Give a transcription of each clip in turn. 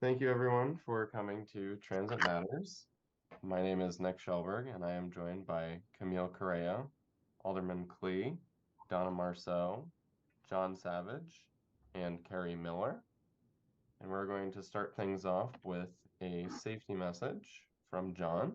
Thank you everyone for coming to Transit Matters. My name is Nick Shelberg, and I am joined by Camille Correa, Alderman Klee, Donna Marceau, John Savage, and Carrie Miller. And we're going to start things off with a safety message from John.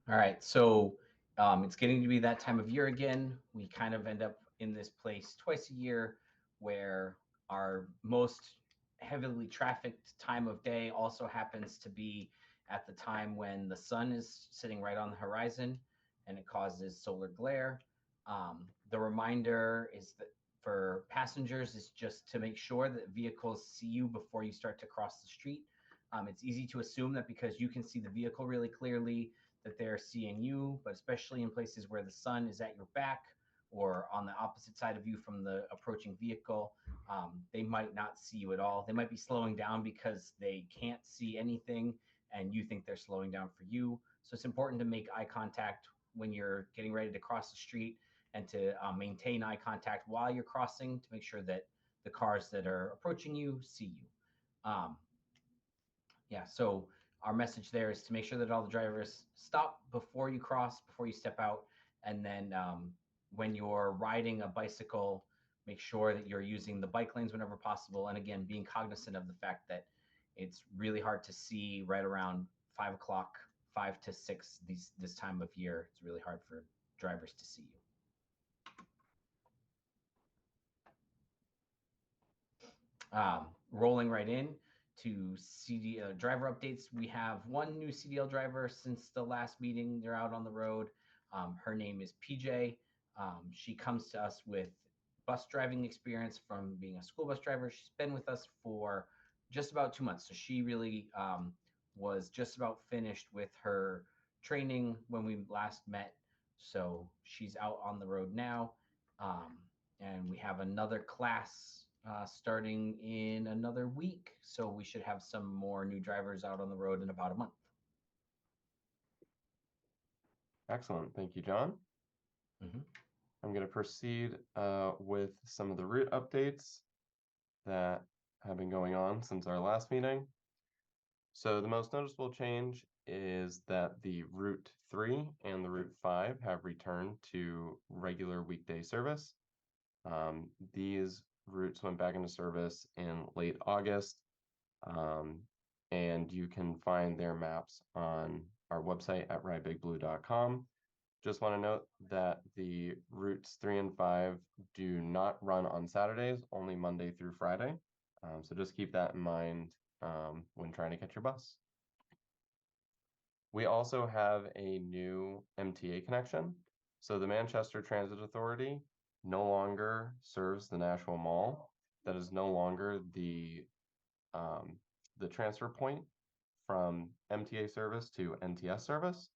All right, so it's getting to be that time of year again. We kind of end up in this place twice a year where our most heavily trafficked time of day also happens to be at the time when the sun is sitting right on the horizon and it causes solar glare. The reminder is that for passengers is just to make sure that vehicles see you before you start to cross the street. It's easy to assume that because you can see the vehicle really clearly, that they're seeing you, but especially in places where the sun is at your back or on the opposite side of you from the approaching vehicle, they might not see you at all. They might be slowing down because they can't see anything and you think they're slowing down for you. So it's important to make eye contact when you're getting ready to cross the street and to maintain eye contact while you're crossing to make sure that the cars that are approaching you see you. So our message there is to make sure that all the drivers stop before you cross, before you step out, and then when you're riding a bicycle, make sure that you're using the bike lanes whenever possible. And again, being cognizant of the fact that it's really hard to see right around 5 o'clock, 5 to 6 this time of year. It's really hard for drivers to see you. Rolling right in to driver updates. We have one new CDL driver since the last meeting. They're out on the road. Her name is PJ. She comes to us with bus driving experience from being a school bus driver. She's been with us for just about 2 months. So she really was just about finished with her training when we last met. So she's out on the road now. And we have another class starting in another week. So we should have some more new drivers out on the road in about a month. Excellent. Thank you, John. Mm-hmm. I'm going to proceed with some of the route updates that have been going on since our last meeting. So the most noticeable change is that the Route 3 and the Route 5 have returned to regular weekday service. These routes went back into service in late August, and you can find their maps on our website at rideBigBlue.com. Just want to note that the routes 3 and 5 do not run on Saturdays, only Monday through Friday. So just keep that in mind when trying to catch your bus. We also have a new MTA connection. So the Manchester Transit Authority no longer serves the Nashua Mall. That is no longer the transfer point from MTA service to NTS service.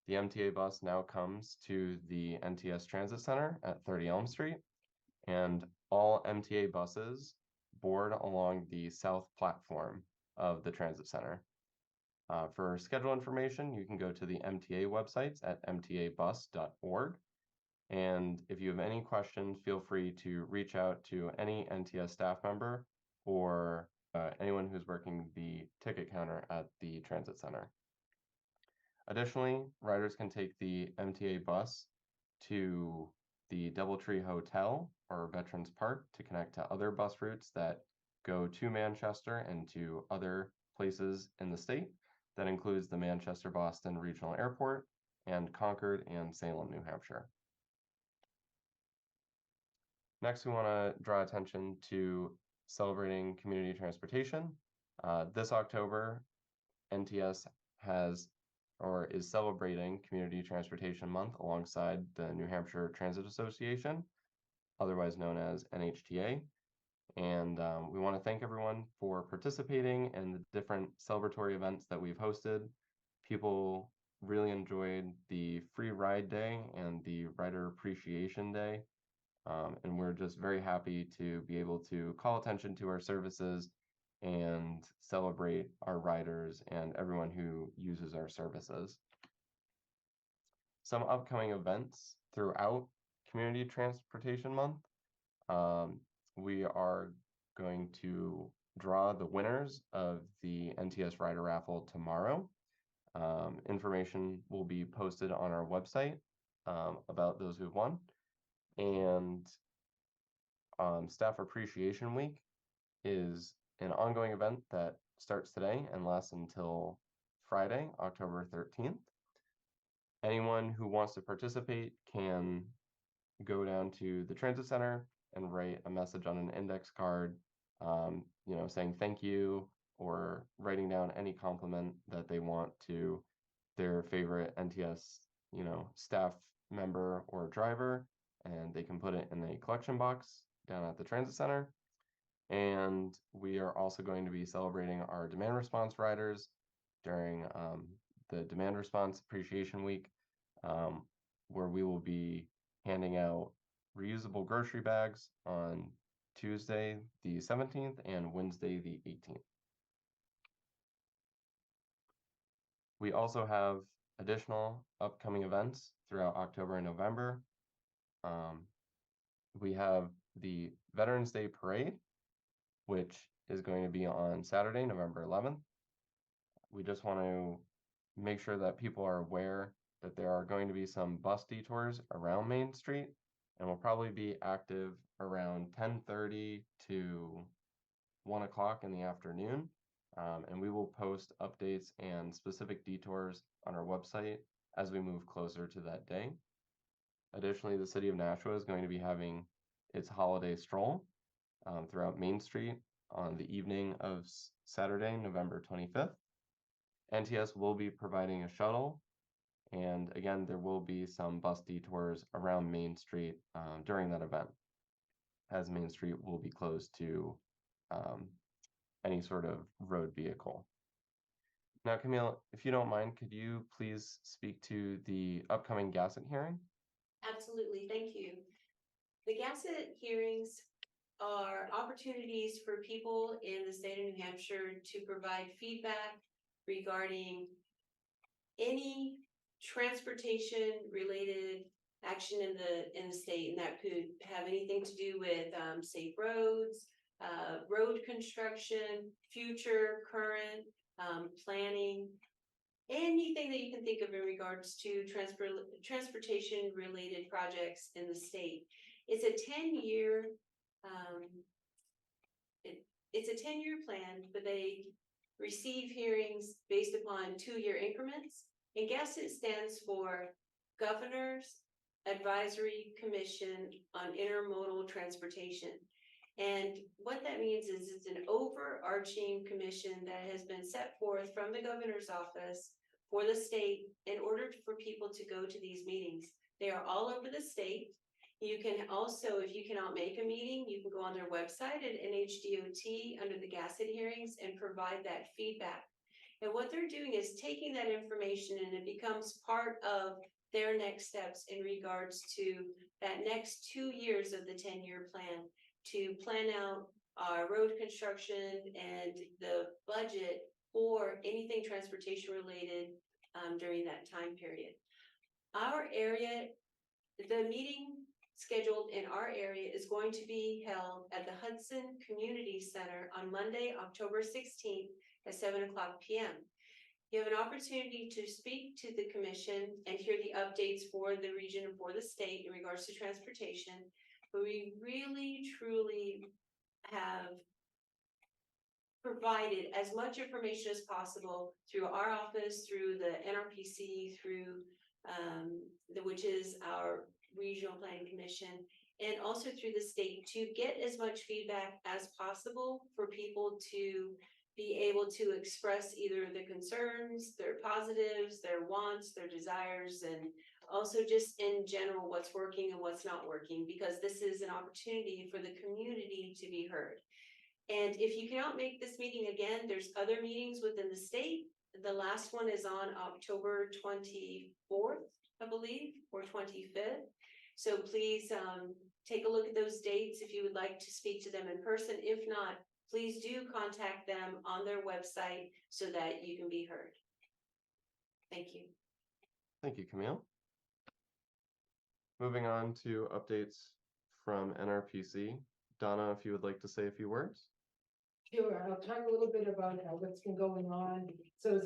The MTA bus now comes to the NTS Transit Center at 30 Elm Street, and all MTA buses board along the south platform of the transit center. For schedule information, you can go to the MTA websites at mtabus.org. And if you have any questions, feel free to reach out to any NTS staff member or anyone who's working the ticket counter at the transit center. Additionally, riders can take the MTA bus to the Doubletree Hotel or Veterans Park to connect to other bus routes that go to Manchester and to other places in the state. That includes the Manchester-Boston Regional Airport and Concord and Salem, New Hampshire. Next, we want to draw attention to celebrating community transportation. This October, NTS has or is celebrating Community Transportation Month alongside the New Hampshire Transit Association, otherwise known as NHTA. And we want to thank everyone for participating in the different celebratory events that we've hosted. People really enjoyed the free ride day and the rider appreciation day. And we're just very happy to be able to call attention to our services and celebrate our riders and everyone who uses our services. Some upcoming events throughout Community Transportation Month. We are going to draw the winners of the NTS Rider Raffle tomorrow. Information will be posted on our website about those who've won. And Staff Appreciation Week is an ongoing event that starts today and lasts until Friday, October 13th. Anyone who wants to participate can go down to the transit center and write a message on an index card, saying thank you, or writing down any compliment that they want to their favorite NTS, staff member or driver, and they can put it in a collection box down at the transit center. And we are also going to be celebrating our demand response riders during the Demand Response Appreciation Week, where we will be handing out reusable grocery bags on Tuesday the 17th and Wednesday the 18th. We also have additional upcoming events throughout October and November. We have the Veterans Day Parade, which is going to be on Saturday, November 11th. We just want to make sure that people are aware that there are going to be some bus detours around Main Street, and will probably be active around 10:30 to 1 o'clock in the afternoon. And we will post updates and specific detours on our website as we move closer to that day. Additionally, the city of Nashua is going to be having its holiday stroll throughout Main Street on the evening of Saturday, November 25th. NTS will be providing a shuttle, and again, there will be some bus detours around Main Street during that event, as Main Street will be closed to any sort of road vehicle. Now, Camille, if you don't mind, could you please speak to the upcoming Gasset hearing? Absolutely, thank you. The Gasset hearings are opportunities for people in the state of New Hampshire to provide feedback regarding any transportation related action in the state, and that could have anything to do with safe roads, road construction, future, current, planning, anything that you can think of in regards to transportation related projects in the state. It's a 10-year it's a 10-year plan, but they receive hearings based upon 2-year increments. And GASSET stands for Governor's Advisory Commission on Intermodal Transportation. And what that means is it's an overarching commission that has been set forth from the governor's office for the state in order for people to go to these meetings. They are all over the state. You can also, if you cannot make a meeting, you can go on their website at NHDOT under the Gasset hearings and provide that feedback. And what they're doing is taking that information, and it becomes part of their next steps in regards to that next 2 years of the 10-year plan, to plan out our road construction and the budget for anything transportation related during that time period. Our area, the meeting scheduled in our area is going to be held at the Hudson Community Center on Monday, October 16th at 7 o'clock p.m. You have an opportunity to speak to the commission and hear the updates for the region and for the state in regards to transportation. But we really, truly have provided as much information as possible through our office, through the NRPC, through which is our regional planning commission, and also through the state, to get as much feedback as possible for people to be able to express either the concerns, their positives, their wants, their desires, and also just in general what's working and what's not working, because this is an opportunity for the community to be heard. And if you cannot make this meeting again, there's other meetings within the state. The last one is on October 24th, I believe, or 25th. So please take a look at those dates if you would like to speak to them in person. If not, please do contact them on their website so that you can be heard. Thank you. Thank you, Camille. Moving on to updates from NRPC. Donna, if you would like to say a few words. Sure, I'll talk a little bit about what's been going on. So as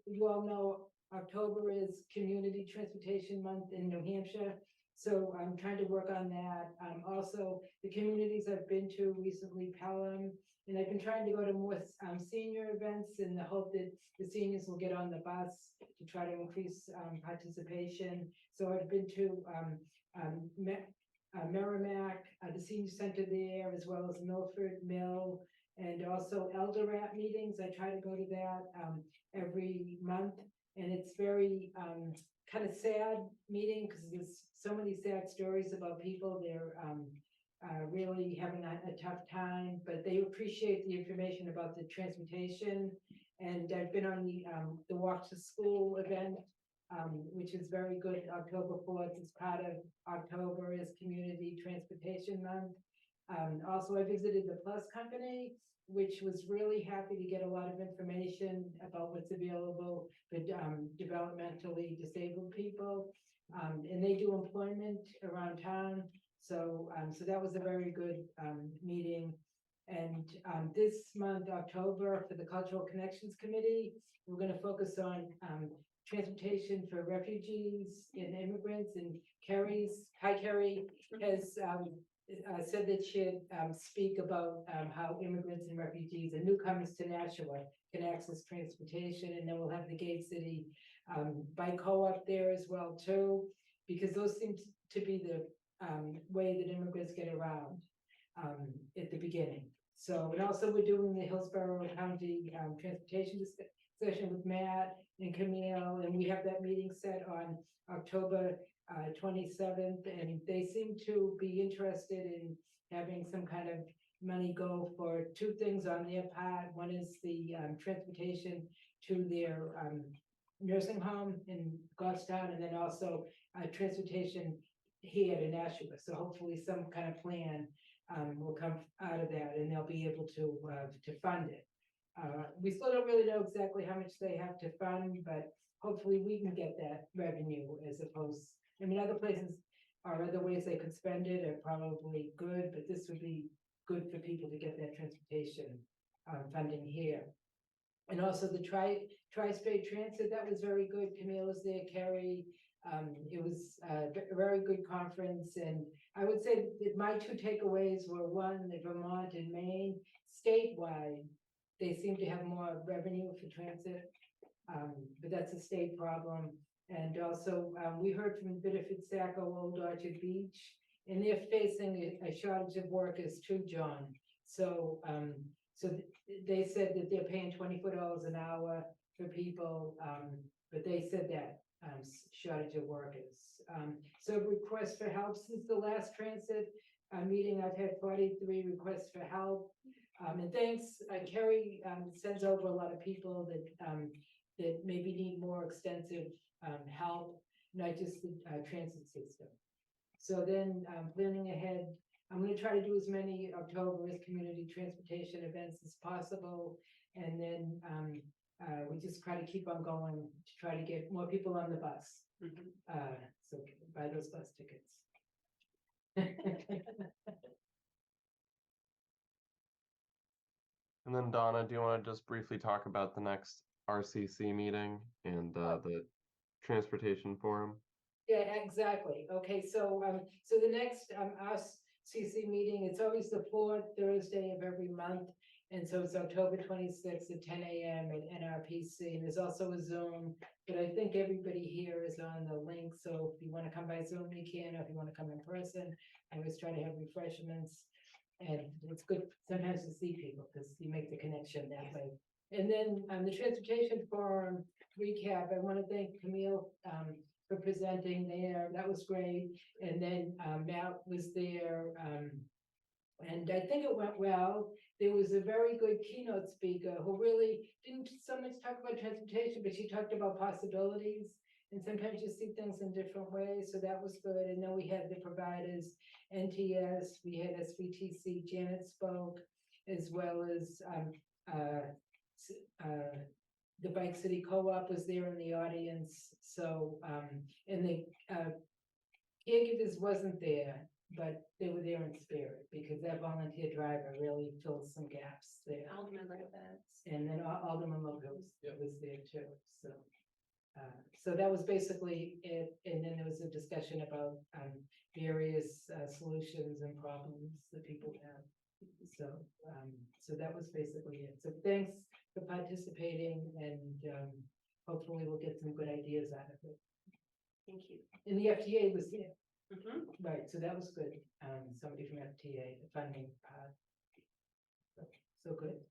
you all know, October is Community Transportation Month in New Hampshire. So I'm trying to work on that. Also, the communities I've been to recently, Pelham, and I've been trying to go to more senior events in the hope that the seniors will get on the bus to try to increase participation. So I've been to Merrimack, the senior center there, as well as Milford Mill, and also elder rap meetings. I try to go to that every month, and it's very kind of sad meeting because there's so many sad stories about people. They're really having a tough time, but they appreciate the information about the transportation. And I've been on the Walk to School event, which is very good. October 4th is part of October is Community Transportation Month. Also, I visited the Plus Company, which was really happy to get a lot of information about what's available for developmentally disabled people. And they do employment around town. So, so that was a very good meeting. And this month, October, for the Cultural Connections Committee, we're going to focus on transportation for refugees and immigrants. And Kerry has said that she'd speak about how immigrants and refugees and newcomers to Nashua can access transportation. And then we'll have the Gate City bike co-op there as well too, because those seem to be the way that immigrants get around at the beginning. So, and also we're doing the Hillsborough County transportation discussion with Matt and Camille, and we have that meeting set on October 27th, and they seem to be interested in having some kind of money go for two things on their part. One is the transportation to their nursing home in Goffstown, and then also transportation here to Nashua. So hopefully some kind of plan will come out of that, and they'll be able to fund it. We still don't really know exactly how much they have to fund, but hopefully we can get that revenue as opposed. I mean, other places or other ways they could spend it are probably good, but this would be good for people to get that transportation funding here. And also the Tri-State Transit, that was very good. Camille was there, Kerry. It was a very good conference. And I would say that my two takeaways were, one, that Vermont and Maine, statewide, they seem to have more revenue for transit, but that's a state problem. And also, we heard from Biddeford, Saco, Old Orchard Beach, and they're facing a shortage of workers too, John. So, they said that they're paying $24 an hour for people, but they said that shortage of workers. So requests for help since the last transit meeting, I've had 43 requests for help. And thanks, Kerry sends over a lot of people that maybe need more extensive help, not just the transit system. So then planning ahead, I'm going to try to do as many October as community transportation events as possible. And then we just try to keep on going to try to get more people on the bus. So buy those bus tickets. And then Donna, do you want to just briefly talk about the next RCC meeting and the transportation forum? Yeah, exactly. Okay, so so the next RCC meeting, it's always the fourth Thursday of every month. And so it's October 26th at 10 a.m. at NRPC. And there's also a Zoom, but I think everybody here is on the link. So if you want to come by Zoom, you can, or if you want to come in person, I always try to have refreshments. And it's good sometimes to see people because you make the connection that way. And then the Transportation Forum recap, I want to thank Camille for presenting there. That was great. And then Matt was there. And I think it went well. There was a very good keynote speaker who really didn't so much talk about transportation, but she talked about possibilities. And sometimes you see things in different ways. So that was good. And then we had the providers, NTS, we had SVTC, Janet spoke, as well as the Bike City Co-op was there in the audience. So, and the caregivers wasn't there. but they were there in spirit because that volunteer driver really filled some gaps there. Alderman Lopez. And then Alderman Lopez was there too, so. So that was basically it, and then there was a discussion about, various, solutions and problems that people have. So, so that was basically it. So thanks for participating and, hopefully we'll get some good ideas out of it. Thank you. And the FTA was there, Mhm. right, so that was good. Somebody from FTA, the funding part. So good.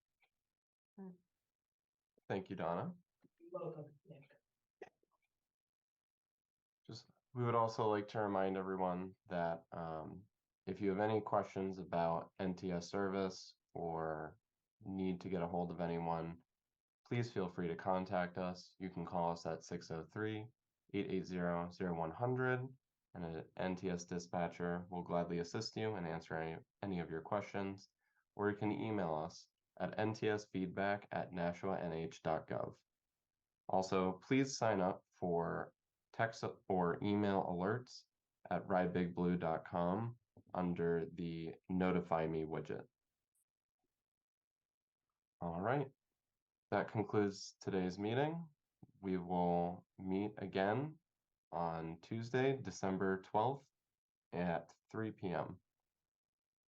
Thank you, Donna. You're welcome, Nick. Just, we would also like to remind everyone that if you have any questions about NTS service or need to get a hold of anyone, please feel free to contact us. You can call us at 603-880-0100, and an NTS dispatcher will gladly assist you and answer any of your questions, or you can email us at ntsfeedback@nashua.nh.gov. Also, please sign up for text or email alerts at rideBigBlue.com under the Notify Me widget. All right, that concludes today's meeting. We will meet again on Tuesday, December 12th at 3 p.m.